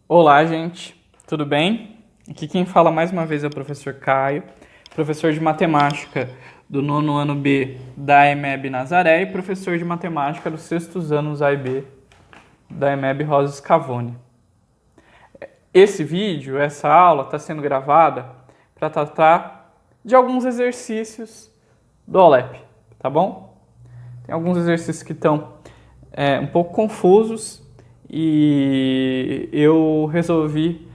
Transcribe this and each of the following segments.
Olá, gente, tudo bem? Aqui quem fala mais uma vez é o professor Caio, professor de matemática do nono ano B da EMEB Nazaré e professor de matemática dos sextos anos A e B da EMEB Rosa Scavone. Esse vídeo, essa aula, está sendo gravada para tratar de alguns exercícios do OLEP, tá bom? Tem alguns exercícios que estão um pouco confusos e eu resolvi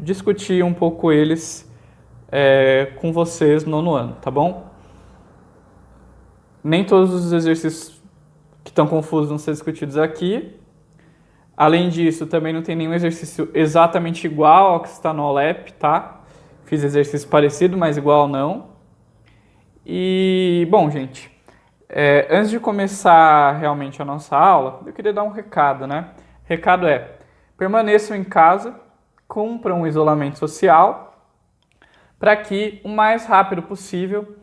discutir um pouco eles com vocês no nono ano, tá bom? Nem todos os exercícios que estão confusos vão ser discutidos aqui. Além disso, também não tem nenhum exercício exatamente igual ao que está no OLEP, tá? Fiz exercício parecido, mas igual não. E, bom, gente, antes de começar realmente a nossa aula, eu queria dar um recado, né? O recado é: permaneçam em casa, cumpram o isolamento social, para que o mais rápido possível,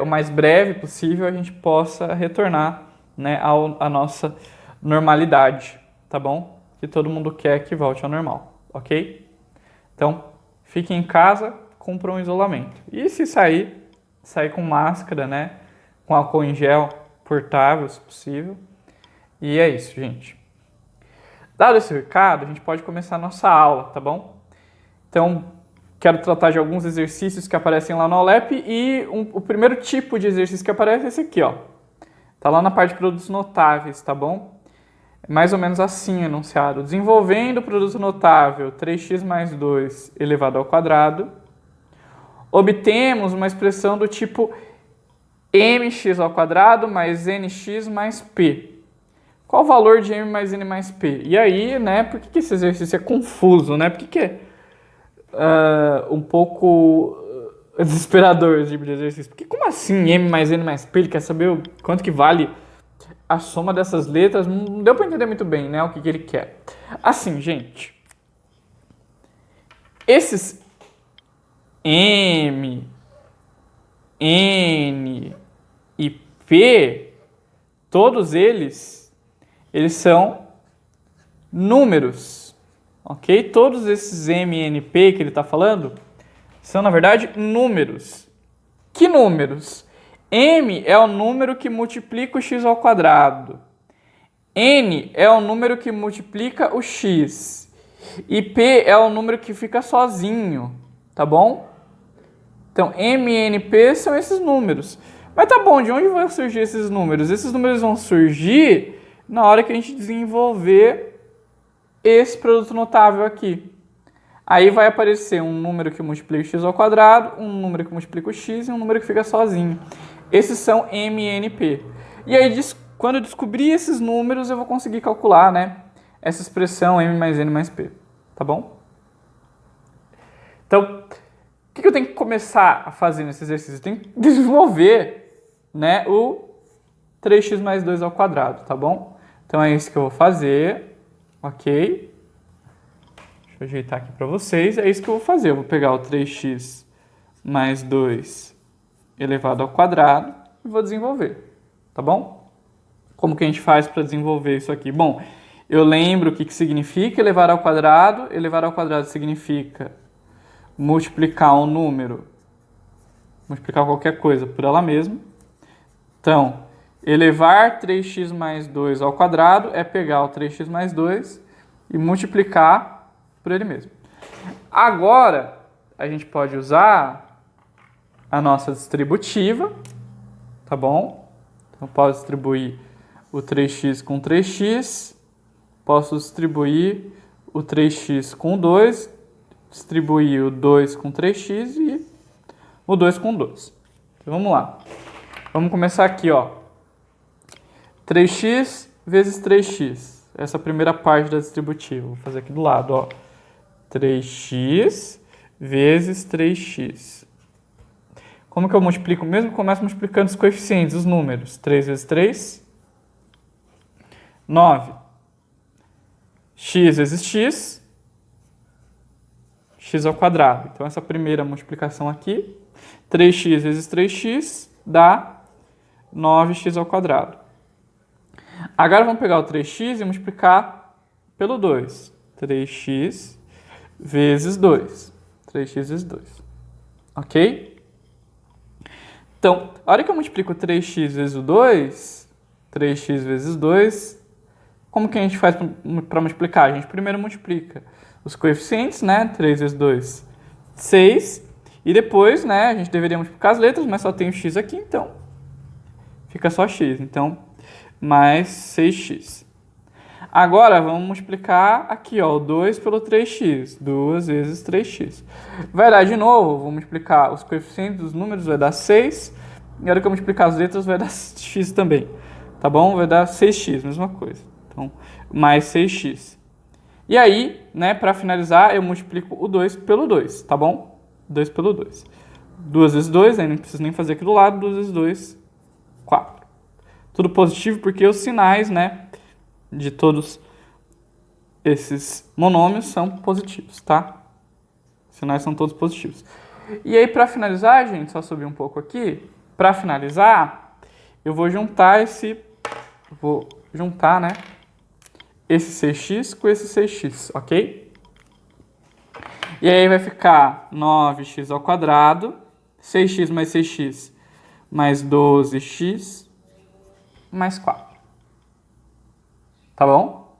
o mais breve possível, a gente possa retornar, né, à nossa normalidade, tá bom? Que todo mundo quer que volte ao normal, ok? Então, fiquem em casa, cumpram o isolamento. E se sair com máscara, né? Com álcool em gel portável, se possível. E é isso, gente. Dado esse recado, a gente pode começar a nossa aula, tá bom? Então, quero tratar de alguns exercícios que aparecem lá no OLEP e o primeiro tipo de exercício que aparece é esse aqui, ó. Tá lá na parte de produtos notáveis, tá bom? É mais ou menos assim enunciado. Desenvolvendo o produto notável 3x mais 2 elevado ao quadrado, obtemos uma expressão do tipo mx ao quadrado mais nx mais p. Qual o valor de m mais n mais p? E aí, né, por que esse exercício é confuso, né? Por que é um pouco desesperador esse tipo de exercício? Porque como assim m mais n mais p? Ele quer saber quanto que vale a soma dessas letras? Não deu para entender muito bem, né, o que ele quer. Assim, gente, esses m, n e p, todos eles são números, ok? Todos esses m, n, p que ele está falando são, na verdade, números. Que números? M é o número que multiplica o x ao quadrado. N é o número que multiplica o x. E P é o número que fica sozinho, tá bom? Então, M e N, P são esses números. Mas tá bom, de onde vão surgir esses números? Esses números vão surgir na hora que a gente desenvolver esse produto notável aqui. Aí vai aparecer um número que multiplica o x ao quadrado, um número que multiplica o x e um número que fica sozinho. Esses são M e N, P. E aí, quando eu descobrir esses números, eu vou conseguir calcular, né, essa expressão M mais N mais P. Tá bom? Então, o que eu tenho que começar a fazer nesse exercício? Eu tenho que desenvolver, né, o 3x mais 2 ao quadrado, tá bom? Então é isso que eu vou fazer, ok? Deixa eu ajeitar aqui para vocês. É isso que eu vou fazer. Eu vou pegar o 3x mais 2 elevado ao quadrado e vou desenvolver, tá bom? Como que a gente faz para desenvolver isso aqui? Bom, eu lembro o que significa elevar ao quadrado. Elevar ao quadrado significa multiplicar um número, multiplicar qualquer coisa por ela mesma. Então, elevar 3x mais 2 ao quadrado é pegar o 3x mais 2 e multiplicar por ele mesmo. Agora, a gente pode usar a nossa distributiva, tá bom? Então, posso distribuir o 3x com 3x, posso distribuir o 3x com 2, distribuir o 2 com 3x e o 2 com 2. Então, vamos lá. Vamos começar aqui, ó. 3x vezes 3x. Essa é a primeira parte da distributiva. Vou fazer aqui do lado, ó. 3x vezes 3x. Como que eu multiplico mesmo? Começo multiplicando os coeficientes, os números. 3 vezes 3, 9. X vezes x, x ao quadrado. Então, essa primeira multiplicação aqui, 3x vezes 3x, dá 9x ao quadrado. Agora, vamos pegar o 3x e multiplicar pelo 2. 3x vezes 2. 3x vezes 2. Ok? Então, a hora que eu multiplico 3x vezes o 2, 3x vezes 2, como que a gente faz para multiplicar? A gente primeiro multiplica os coeficientes, né? 3 vezes 2, 6. E depois, né, a gente deveria multiplicar as letras, mas só tem o x aqui, então fica só x. Então, mais 6x. Agora, vamos multiplicar aqui, ó, o 2 pelo 3x. 2 vezes 3x. Vai dar de novo, vou multiplicar os coeficientes dos números, vai dar 6. E a hora que eu multiplicar as letras, vai dar x também. Tá bom? Vai dar 6x, mesma coisa. Então, mais 6x. E aí, né, para finalizar, eu multiplico o 2 pelo 2, tá bom? 2 pelo 2. 2 vezes 2, aí não preciso nem fazer aqui do lado. 2 vezes 2, 4. Tudo positivo porque os sinais, né, de todos esses monômios são positivos, tá? Os sinais são todos positivos. E aí, para finalizar, gente, só subir um pouco aqui. Para finalizar, eu vou juntar né, esse 6x com esse 6x, ok? E aí vai ficar 9x ao quadrado, 6x mais 6x mais 12x mais 4. Tá bom?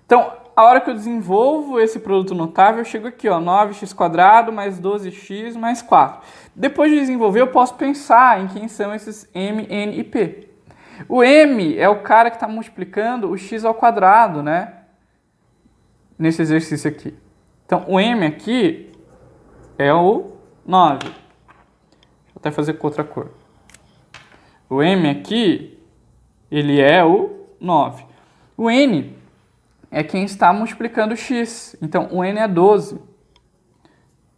Então, a hora que eu desenvolvo esse produto notável, eu chego aqui, ó, 9x² mais 12x mais 4. Depois de desenvolver, eu posso pensar em quem são esses m, n e p. O m é o cara que está multiplicando o x ao quadrado, né? Nesse exercício aqui. Então, o m aqui é o 9. Deixa eu até fazer com outra cor. O m aqui, ele é o 9. O n é quem está multiplicando o x. Então, o n é 12.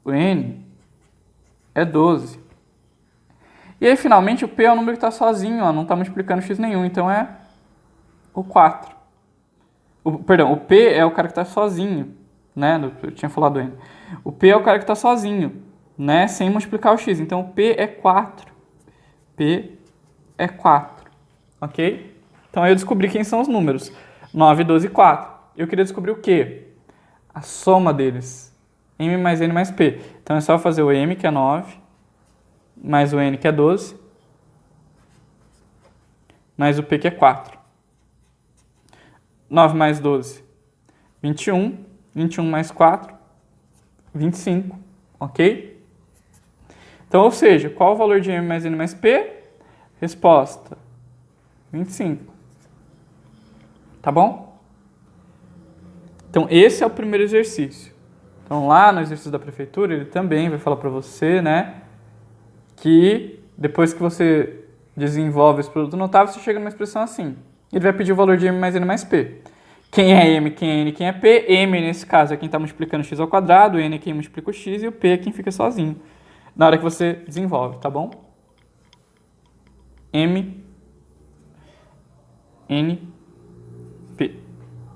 O n é 12. E aí, finalmente, o p é o número que está sozinho, ó, não está multiplicando x nenhum. Então, é o 4. Perdão, o p é o cara que está sozinho, né? Eu tinha falado n. O p é o cara que está sozinho, né? Sem multiplicar o x. Então, o p é 4. P é 4. Ok? Então, aí eu descobri quem são os números. 9, 12 e 4. Eu queria descobrir o quê? A soma deles. M mais N mais P. Então é só fazer o M, que é 9, mais o N, que é 12, mais o P, que é 4. 9 mais 12, 21. 21 mais 4, 25. Ok? Então, ou seja, qual o valor de M mais N mais P? Resposta: 25. Tá bom? Então, esse é o primeiro exercício. Então, lá no exercício da prefeitura, ele também vai falar para você, né, que depois que você desenvolve esse produto notável, você chega numa expressão assim. Ele vai pedir o valor de M mais N mais P. Quem é M, quem é N, quem é P? M, nesse caso, é quem está multiplicando x ao quadrado, N é quem multiplica o x e o P é quem fica sozinho. Na hora que você desenvolve, tá bom? M, N, P.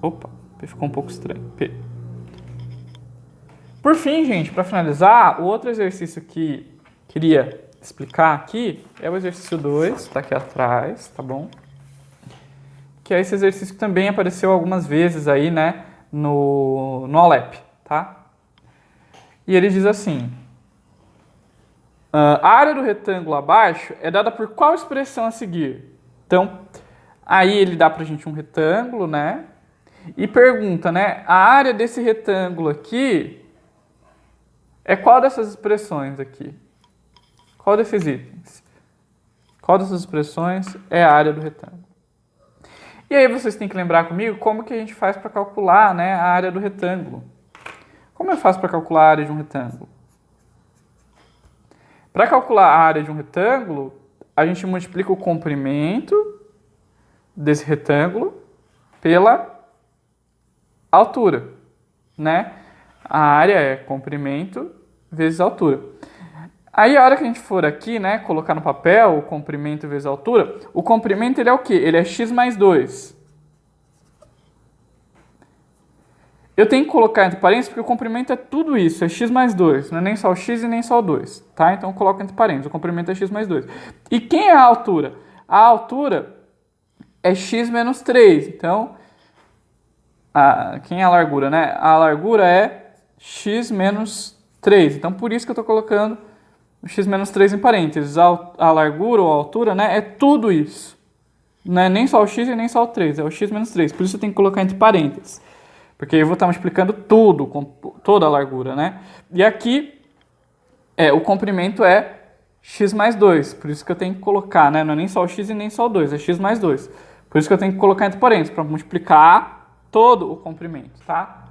Opa, P ficou um pouco estranho. P. Por fim, gente, para finalizar, o outro exercício que queria explicar aqui é o exercício 2, tá aqui atrás, tá bom? Que é esse exercício que também apareceu algumas vezes aí, né, no Alep, tá? E ele diz assim: a área do retângulo abaixo é dada por qual expressão a seguir? Então, aí ele dá pra gente um retângulo, né? E pergunta, né, a área desse retângulo aqui é qual dessas expressões aqui? Qual desses itens? Qual dessas expressões é a área do retângulo? E aí vocês têm que lembrar comigo como que a gente faz para calcular, né, a área do retângulo. Como eu faço para calcular a área de um retângulo? Para calcular a área de um retângulo, a gente multiplica o comprimento desse retângulo pela altura, né? A área é comprimento vezes altura. Aí, a hora que a gente for aqui, né, colocar no papel o comprimento vezes a altura, o comprimento ele é o quê? Ele é x mais 2. Eu tenho que colocar entre parênteses porque o comprimento é tudo isso, é x mais 2. Não é nem só o x e nem só o 2, tá? Então, eu coloco entre parênteses, o comprimento é x mais 2. E quem é a altura? A altura é x menos 3. Então, quem é a largura, né? A largura é x menos 3. Então, por isso que eu estou colocando o x menos 3 em parênteses. A largura ou a altura, né, é tudo isso. Não é nem só o x e nem só o 3, é o x menos 3. Por isso eu tenho que colocar entre parênteses. Porque eu vou estar multiplicando tudo, com toda a largura, né? E aqui, o comprimento é x mais 2. Por isso que eu tenho que colocar, né? Não é nem só o x e nem só o 2, é x mais 2. Por isso que eu tenho que colocar entre parênteses, para multiplicar todo o comprimento, tá?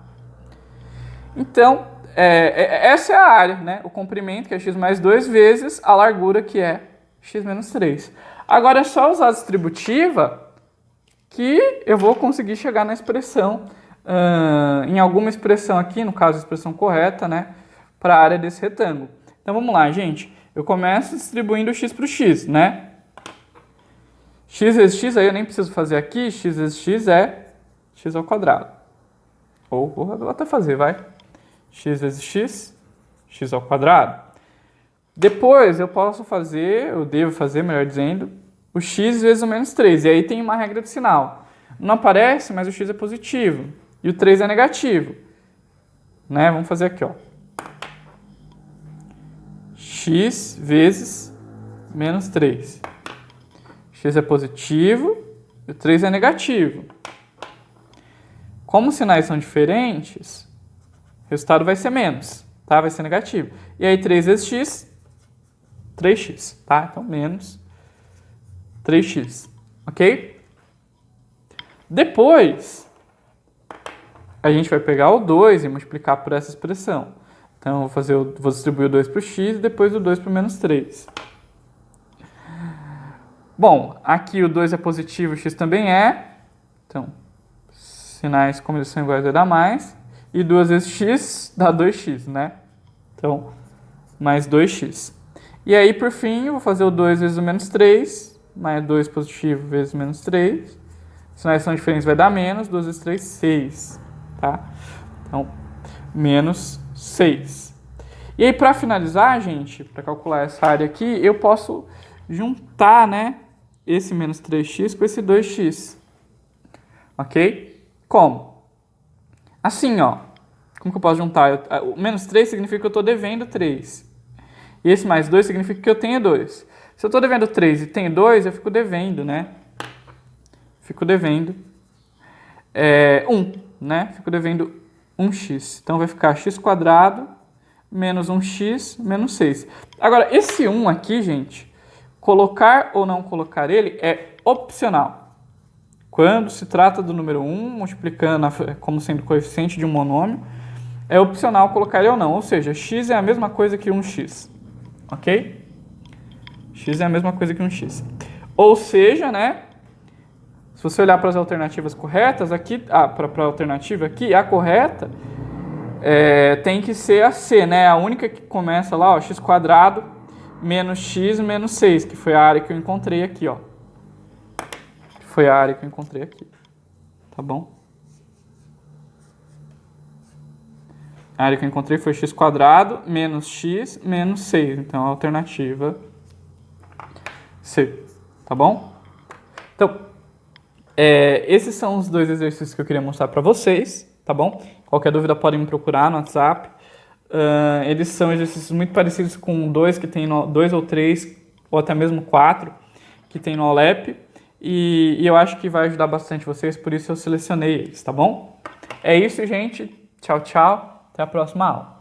Então, essa é a área, né? O comprimento, que é x mais 2, vezes a largura, que é x menos 3. Agora é só usar a distributiva que eu vou conseguir chegar na expressão, em alguma expressão aqui, no caso a expressão correta, né? Para a área desse retângulo. Então vamos lá, gente. Eu começo distribuindo x para o x, né? X vezes x, aí eu nem preciso fazer aqui. X vezes x é x ao quadrado. Ou vou até fazer, vai. X vezes x, x ao quadrado. Depois eu posso fazer, eu devo fazer, melhor dizendo, o x vezes o menos 3. E aí tem uma regra de sinal. Não aparece, mas o x é positivo. E o 3 é negativo. Né? Vamos fazer aqui, ó. X vezes menos 3. X é positivo e o 3 é negativo. Como os sinais são diferentes, o resultado vai ser menos, tá? Vai ser negativo. E aí 3 vezes x, 3x, tá? Então menos 3x, ok? Depois, a gente vai pegar o 2 e multiplicar por essa expressão. Então, vou distribuir o 2 para o x e depois o 2 para o menos 3. Bom, aqui o 2 é positivo, o x também é. Então, sinais como eles são iguais vai dar mais. E 2 vezes x dá 2x, né? Então, mais 2x. E aí, por fim, eu vou fazer o 2 vezes o menos 3. Mais 2 positivo vezes menos 3. Sinais são diferentes, vai dar menos. 2 vezes 3, 6. Tá? Então, menos 6. E aí, para finalizar, gente, para calcular essa área aqui, eu posso juntar, né, esse menos 3x com esse 2x. Ok? Como? Assim, ó. Como que eu posso juntar? O menos 3 significa que eu estou devendo 3. E esse mais 2 significa que eu tenho 2. Se eu estou devendo 3 e tenho 2, eu fico devendo, né? Fico devendo 1, né? Fico devendo 1x. Então, vai ficar x quadrado menos 1x menos 6. Agora, esse 1 aqui, gente, colocar ou não colocar ele é opcional. Quando se trata do número 1, multiplicando como sendo coeficiente de um monômio, é opcional colocar ele ou não. Ou seja, x é a mesma coisa que 1x. Ok? X é a mesma coisa que 1x. Ou seja, né? Se você olhar para as alternativas corretas, aqui, para a alternativa aqui, a correta tem que ser a C, né? A única que começa lá, ó, x quadrado menos x menos 6, que foi a área que eu encontrei aqui, ó. Foi a área que eu encontrei aqui. Tá bom? A área que eu encontrei foi x quadrado menos x menos 6. Então, a alternativa C. Tá bom? Então, esses são os dois exercícios que eu queria mostrar para vocês. Tá bom? Qualquer dúvida podem me procurar no WhatsApp. Eles são exercícios muito parecidos com 2 que tem no 2 ou 3, ou até mesmo 4, que tem no OLEP. E eu acho que vai ajudar bastante vocês, por isso eu selecionei eles, tá bom? É isso, gente. Tchau, tchau. Até a próxima aula.